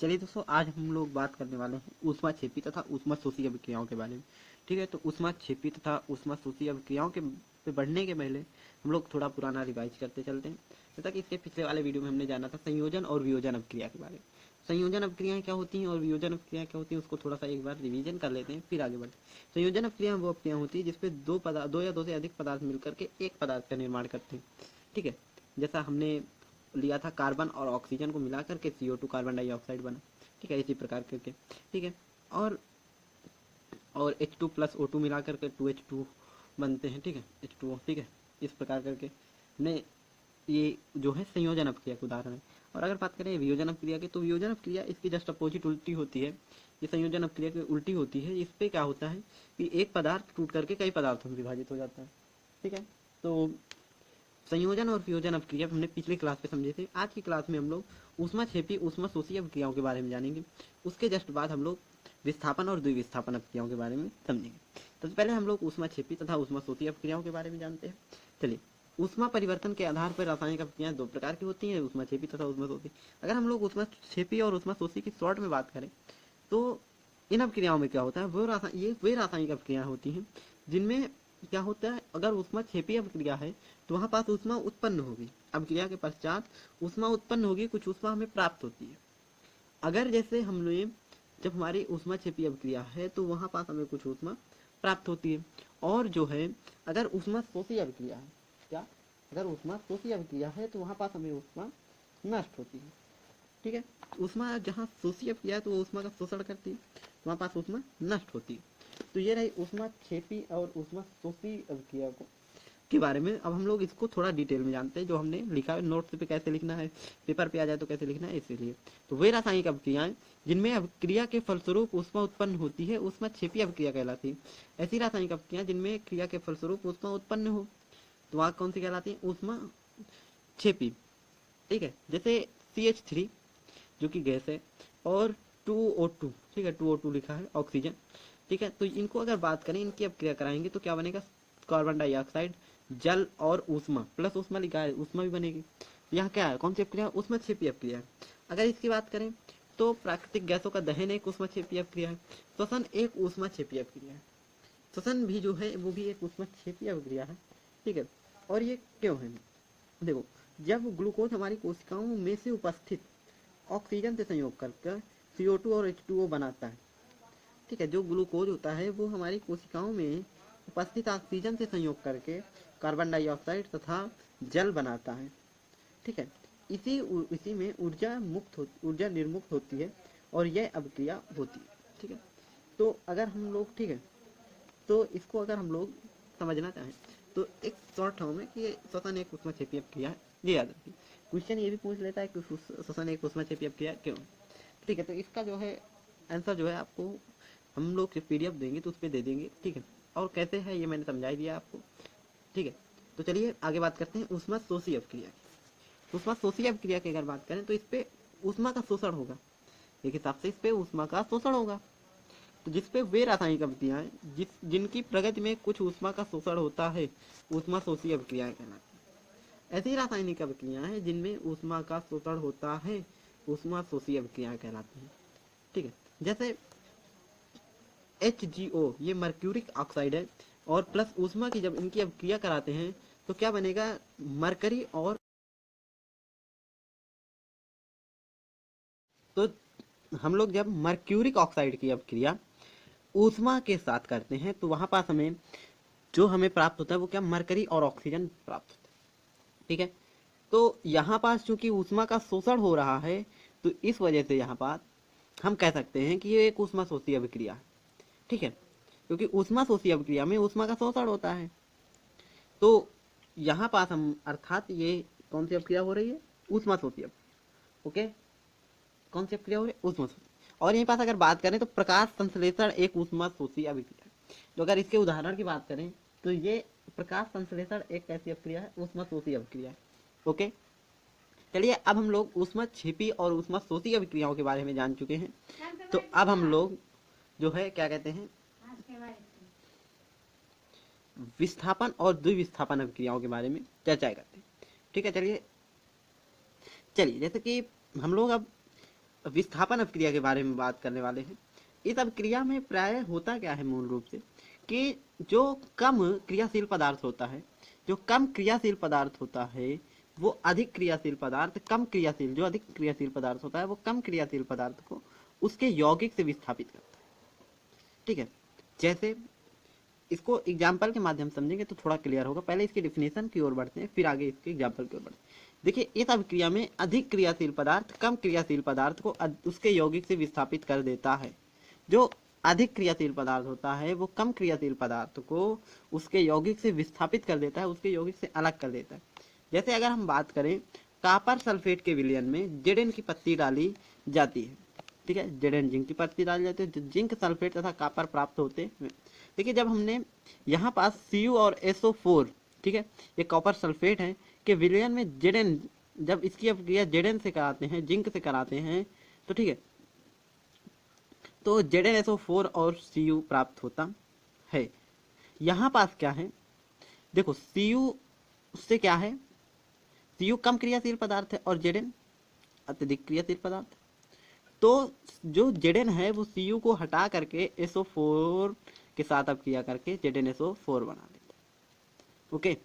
चलिए दोस्तों, आज हम लोग बात करने वाले हैं ऊष्माक्षेपी तथा ऊष्माशोषी अभिक्रियाओं के बारे में। ठीक है, तो ऊष्माक्षेपी तथा ऊष्माशोषी अभिक्रियाओं के पे बढ़ने के पहले हम लोग थोड़ा पुराना रिवाइज करते चलते हैं। जैसा कि इसके पिछले वाले वीडियो में हमने जाना था संयोजन और वियोजन अभिक्रिया के बारे में। संयोजन अभिक्रियाएं क्या होती हैं और वियोजन अभिक्रियाएं क्या होती हैं, उसको थोड़ा सा एक बार रिवीजन कर लेते हैं, फिर आगे बढ़ते हैं। संयोजन अभिक्रिया वो अभिक्रिया होती है जिसपे दो या दो से अधिक पदार्थ मिलकर के एक पदार्थ का निर्माण करते हैं। ठीक है, जैसा हमने लिया था कार्बन और ऑक्सीजन को मिला करके CO2 कार्बन डाइऑक्साइड बना। ठीक है, इसी प्रकार करके। ठीक है, और H2 प्लस O2 मिला करके 2H2 बनते हैं। ठीक है, H2O। ठीक है, इस प्रकार करके हमने ये जो है संयोजन अपक्रिया का उदाहरण है। और अगर बात करें वियोजन अपक्रिया की, तो वियोजन अपक्रिया इसकी जस्ट अपोजिट उल्टी होती है। ये संयोजन अपक्रिया की उल्टी होती है। इस पे क्या होता है कि एक पदार्थ टूट करके कई पदार्थों में विभाजित हो जाता है। ठीक है, तो संयोजन और वियोजन अपक्रिया हमने पिछली क्लास में समझे थे। आज की क्लास में हम लोग ऊष्माक्षेपी ऊष्माशोषी अपक्रियाओं के बारे में जानेंगे। उसके जस्ट बाद हम लोग विस्थापन और द्विविस्थापन अपक्रियाओं के बारे में समझेंगे। सबसे पहले हम लोग ऊष्माक्षेपी तथा ऊष्माशोषी अपक्रियाओं के बारे में जानते हैं। चलिए, ऊष्मा परिवर्तन के आधार पर रासायनिक अपक्रियाएं दो प्रकार की होती हैं, ऊष्माक्षेपी तथा ऊष्माशोषी। अगर हम लोग ऊष्माक्षेपी और ऊष्माशोषी की शॉर्ट में बात करें तो इन अपक्रियाओं में क्या होता है, वे रासायनिक अपक्रियाएं होती हैं जिनमें क्या होता है, अगर ऊष्माक्षेपी अपक्रिया है तो वहां पास ऊष्मा उत्पन्न होगी। अपक्रिया के पश्चात ऊष्मा उत्पन्न होगी, कुछ ऊष्मा हमें प्राप्त होती है। अगर जैसे हमने जब हमारी ऊष्माक्षेपी अपक्रिया है तो वहां पास हमें कुछ ऊष्मा प्राप्त होती है। और जो है अगर ऊष्माशोषी अपक्रिया है, क्या अगर ऊष्माशोषी अपक्रिया है तो वहां पास हमें ऊष्मा नष्ट होती है। ठीक है, ऊष्मा जहाँ शोषी अपक्रिया है तो वो ऊष्मा का शोषण करती है, वहां पास ऊष्मा नष्ट होती है। तो ये रही ऊष्माक्षेपी और ऊष्माशोषी अभिक्रिया के बारे में। अब हम लोग इसको थोड़ा डिटेल में जानते हैं, जो हमने लिखा है नोट्स पे कैसे लिखना है, पेपर पे आ जाए तो कैसे लिखना है, इसीलिए। तो वे रासायनिक अभिक्रियाएं जिनमें अभिक्रिया के फलस्वरूप ऊष्मा उत्पन्न होती है ऊष्माक्षेपी अभिक्रिया कहलाती है। ऐसी रासायनिक अभिक्रियाएं जिनमें क्रिया के फलस्वरूप ऊष्मा उत्पन्न हो तो वह कौन सी कहलाती है, ऊष्माक्षेपी। ठीक है, जैसे CH3 जो कि गैस है और 2O2। ठीक है, 2O2 लिखा है ऑक्सीजन। ठीक है, तो इनको अगर बात करें, इनकी अपक्रिया कराएंगे तो क्या बनेगा, कार्बन डाइऑक्साइड, जल और ऊष्मा, प्लस ऊष्मा लिखा है, ऊष्मा भी बनेगी। यहाँ क्या है, कौन सी अपक्रिया, ऊष्माक्षेपी अपक्रिया है। अगर इसकी बात करें तो प्राकृतिक गैसों का दहन एक ऊष्माक्षेपी अपक्रिया है, श्वसन एक ऊष्माक्षेपी अपक्रिया है। श्वसन भी जो है वो भी एक ऊष्माक्षेपी अपक्रिया है। ठीक है, और ये क्यों है, देखो, जब ग्लूकोज हमारी कोशिकाओं में से उपस्थित ऑक्सीजन से संयोग करके CO2 और H2O बनाता है। ठीक है, जो ग्लूकोज होता है वो हमारी कोशिकाओं में उपस्थित ऑक्सीजन से संयोग करके कार्बन डाइऑक्साइड तथा जल बनाता है। ठीक है, इसी में ऊर्जा निर्मुक्त होती है और यह अभिक्रिया होती है। ठीक है, तो अगर हम लोग, ठीक है, तो इसको अगर हम लोग समझना चाहें तो एक शॉर्ट टर्म है कि श्वसन एक ऊष्माक्षेपी अपक्रिया है, ये याद रखिए। क्वेश्चन ये भी पूछ लेता है कि श्वसन एक ऊष्माक्षेपी अपक्रिया क्यों। ठीक है, तो इसका जो है आंसर जो है आपको हम लोग PDF देंगे तो उस पर दे देंगे। ठीक है, और कैसे है ये मैंने समझा ही दिया आपको। ठीक है, तो चलिए आगे बात करते हैं ऊष्माशोषी अपक्रिया की। ऊष्माशोषी अपक्रिया की अगर बात करें तो इस पे ऊष्मा का शोषण होगा, एक हिसाब से इस पे ऊष्मा का शोषण होगा। तो जिसपे वे रासायनिक अभिक्रियाएं जिनकी प्रगति में कुछ ऊष्मा का शोषण होता है ऊष्माशोषी अभिक्रियाएं कहलाती हैं। ऐसी रासायनिक अभिक्रियाएं हैं जिनमें ऊष्मा का शोषण होता है ऊष्माशोषी अभिक्रियाएं कहलाती हैं। ठीक है, जैसे HgO ये मर्क्यूरिक ऑक्साइड है और प्लस ऊष्मा की जब इनकी अभिक्रिया कराते हैं तो क्या बनेगा, मरकरी और, तो हम लोग जब मर्क्यूरिक ऑक्साइड की अभिक्रिया ऊष्मा के साथ करते हैं तो वहां पास हमें जो हमें प्राप्त होता है वो क्या, मरकरी और ऑक्सीजन प्राप्त होता है। ठीक है, तो यहाँ पास चूंकि ऊष्मा का शोषण हो रहा है तो इस वजह से यहाँ पास हम कह सकते हैं कि ये एक ऊष्माशोषी अभिक्रिया है। ठीक है, क्योंकि ऊष्माशोषी अभिक्रिया में ऊष्मा का शोषण होता है। तो यहाँ पास हम अर्थात ये कौन सी अभिक्रिया हो रही है, ऊष्माशोषी अभिक्रिया। ओके, कौन सी अभिक्रिया हो रही है, ऊष्माशोषी। और यहीं पास अगर बात करें तो प्रकाश संश्लेषण एक ऊष्माशोषी अभिक्रिया है। तो अगर इसके उदाहरण की बात करें तो ये प्रकाश संश्लेषण एक कैसी अभिक्रिया है, ऊष्माशोषी अभिक्रिया है। ओके, चलिए अब हम लोग ऊष्माक्षेपी और ऊष्माशोषी अभिक्रियाओं के बारे में जान चुके हैं। तो अब हम लोग जो है क्या कहते हैं, विस्थापन और द्विविस्थापन अभिक्रियाओं के बारे में चर्चा करते हैं। ठीक है, चलिए जैसे कि हम लोग अब विस्थापन अपक्रिया के बारे में बात करने वाले हैं। इस अपक्रिया में प्राय होता क्या है मूल रूप से कि जो कम क्रियाशील पदार्थ होता है, जो कम क्रियाशील पदार्थ होता है वो अधिक क्रियाशील पदार्थ, कम क्रियाशील जो अधिक क्रियाशील पदार्थ होता है वो कम क्रियाशील पदार्थ को उसके यौगिक से विस्थापित करता है। ठीक है, जैसे इसको एग्जाम्पल के माध्यम से समझेंगे तो थोड़ा क्लियर होगा। पहले इसकी डिफिनेशन की ओर बढ़ते हैं, फिर आगे इसके एग्जाम्पल की ओर बढ़ते हैं। देखिए, इस अभिक्रिया में अधिक क्रियाशील पदार्थ कम क्रियाशील पदार्थ को उसके यौगिक से विस्थापित कर देता है। जो अधिक क्रियाशील पदार्थ होता है वो कम क्रियाशील पदार्थ को उसके यौगिक से विस्थापित कर देता है, उसके यौगिक से अलग कर देता है। जैसे अगर हम बात करें कॉपर सल्फेट के विलयन में जेडेन की पत्ती डाली जाती है। ठीक है, जेडेन जिंक की पत्ती डाली जाती है, जिंक सल्फेट तथा कॉपर प्राप्त होते हैं। देखिए, जब हमने यहाँ पास Cu और SO4, ठीक है, ये कॉपर सल्फेट है कि विलयन में जेडेन, जब इसकी अपक्रिया जेडेन से कराते हैं, जिंक से कराते हैं, तो ठीक है, तो ZnSO4 और Cu प्राप्त होता है। यहाँ पास क्या है, देखो Cu उससे क्या है, Cu कम क्रियाशील पदार्थ है और Zn अत्यधिक क्रियाशील पदार्थ। तो जो Zn है वो Cu को हटा करके SO4 के साथ अपक्रिया करके ZnSO4 बना देता है। ओके,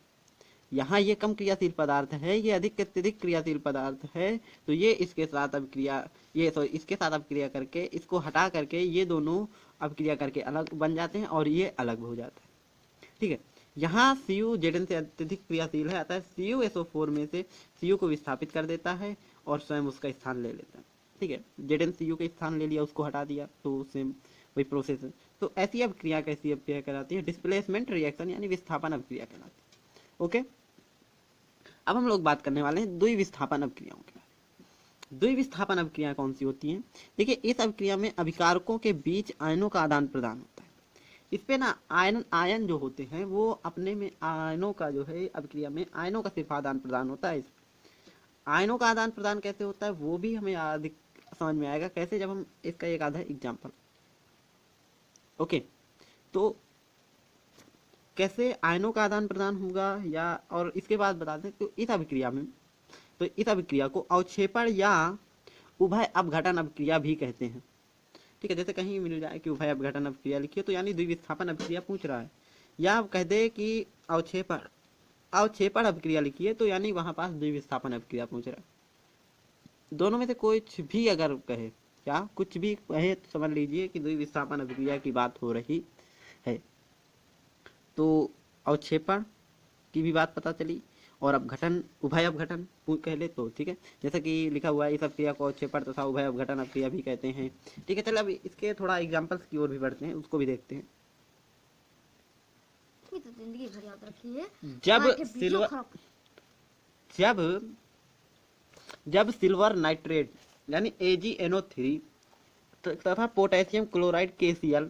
यहाँ ये कम क्रियाशील पदार्थ है, ये अत्यधिक क्रियाशील पदार्थ है, तो ये इसके साथ अपक्रिया, ये सॉरी इसके साथ अपक्रिया करके इसको हटा करके ये दोनों अपक्रिया करके अलग बन जाते हैं और ये अलग हो जाता है। ठीक है, यहाँ Cu Zn से अत्यधिक क्रियाशील है, अतः CuSO4 में से Cu को विस्थापित कर देता है और स्वयं उसका स्थान ले लेता है। ठीक है, Zn Cu का स्थान ले लिया, उसको हटा दिया, तो सेम वही प्रोसेस है। तो ऐसी अपक्रिया कैसी अपक्रिया कहलाती है, डिस्प्लेसमेंट रिएक्शन यानी विस्थापन अपक्रिया कहलाती है। ओके, अब हम लोग बात करने वाले हैं द्विविस्थापन अपक्रियाओं के बारे में। द्विविस्थापन अपक्रिया कौन सी होती हैं? देखिए, इस अपक्रिया में अभिकारकों के बीच आयनों का आदान प्रदान होता है। इस पे ना आयन जो होते हैं वो अपने में आयनों का जो है अपक्रिया में आयनों का सिर्फ आदान प्रदान होता है। आयनों का आदान प्रदान कैसे होता है वो भी हमें अधिक समझ में आएगा कैसे, जब हम इसका एक आधा एग्जाम्पल। ओके, तो कैसे आयनों का आदान प्रदान होगा या, और इसके बाद बता दें तो इस अभिक्रिया में, तो इस अभिक्रिया को अवक्षेपण या उभय अपघटन अभिक्रिया भी कहते हैं। ठीक है, जैसे कहीं मिल जाए कि उभय अपघटन अभिक्रिया लिखिए तो यानी द्विविस्थापन अभिक्रिया पूछ रहा है, या आप कह दे कि अवक्षेपण अभिक्रिया लिखिए तो यानी वहां पास द्विविस्थापन अभिक्रिया पूछ रहा है। दोनों में से कुछ भी अगर कहे, या कुछ भी कहे तो समझ लीजिए कि द्विविस्थापन अभिक्रिया की बात हो रही है। तो अवक्षेपण की भी बात पता चली और अपघटन, उभय अपघटन कह ले तो ठीक है, जैसा कि लिखा हुआ है इस अपक्रिया को अवक्षेपण तथा उभय अपघटन अपक्रिया भी कहते हैं। ठीक है, चलो अब इसके थोड़ा एग्जांपल्स की ओर भी बढ़ते हैं, उसको भी देखते हैं। तो जिंदगी भर याद रखिए, जब सिल्वर नाइट्रेट यानी AgNO3 तथा पोटेशियम क्लोराइड KCl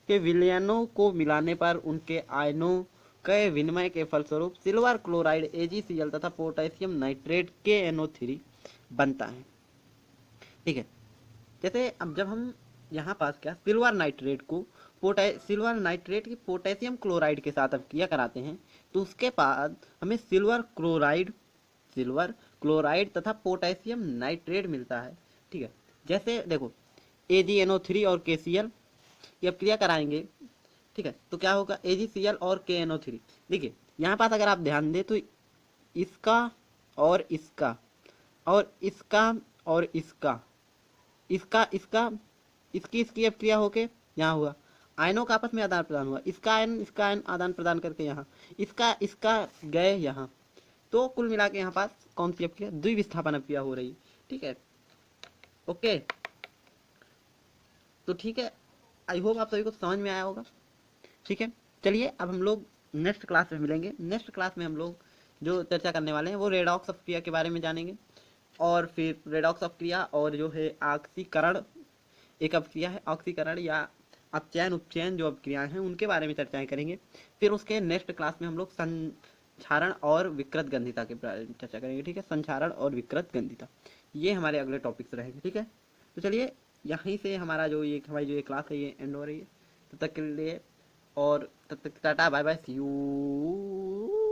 के विलयनों को मिलाने पर उनके आयनों के विनिमय के फलस्वरूप सिल्वर क्लोराइड AgCl तथा पोटेशियम नाइट्रेट KNO3 बनता है। ठीक है, जैसे अब जब हम यहाँ पास क्या सिल्वर नाइट्रेट की पोटेशियम क्लोराइड के साथ अपक्रिया कराते हैं तो उसके बाद हमें सिल्वर क्लोराइड तथा पोटेशियम नाइट्रेट मिलता है। ठीक है, जैसे देखो AgNO3 और KCl की अपक्रिया कराएंगे, ठीक है, तो क्या होगा AgCl और KNO3। देखिए यहाँ पास अगर आप ध्यान दें तो इसका और इसका और इसका और इसकी अपक्रिया होके यहाँ हुआ, आयनों का आपस में आदान प्रदान हुआ, इसका आयन आदान प्रदान करके यहाँ इसका गए यहाँ, तो कुल मिला के यहाँ पास कौन सी अपक्रिया, द्विविस्थापन अपक्रिया हो रही। ठीक है, ओके, तो ठीक है, आई होप आप सभी को समझ में आया होगा। ठीक है, चलिए अब हम लोग नेक्स्ट क्लास में मिलेंगे। नेक्स्ट क्लास में हम लोग जो चर्चा करने वाले हैं वो रेडॉक्स अपक्रिया के बारे में जानेंगे, और फिर रेडॉक्स अपक्रिया और जो है ऑक्सीकरण एक अपक्रिया है, ऑक्सीकरण या अपचयन उपचयन जो अपक्रियाएं हैं उनके बारे में चर्चाएं करेंगे। फिर उसके नेक्स्ट क्लास में हम लोग संक्षारण और विकृत गंधिता के बारे में चर्चा करेंगे। ठीक है, संक्षारण और विकृत गंधिता, ये हमारे अगले टॉपिक्स रहेंगे। ठीक है, तो चलिए यहीं से हमारी जो ये क्लास है ये एंड हो रही है। तब तक के लिए और तब तक ta ta bye bye, see you.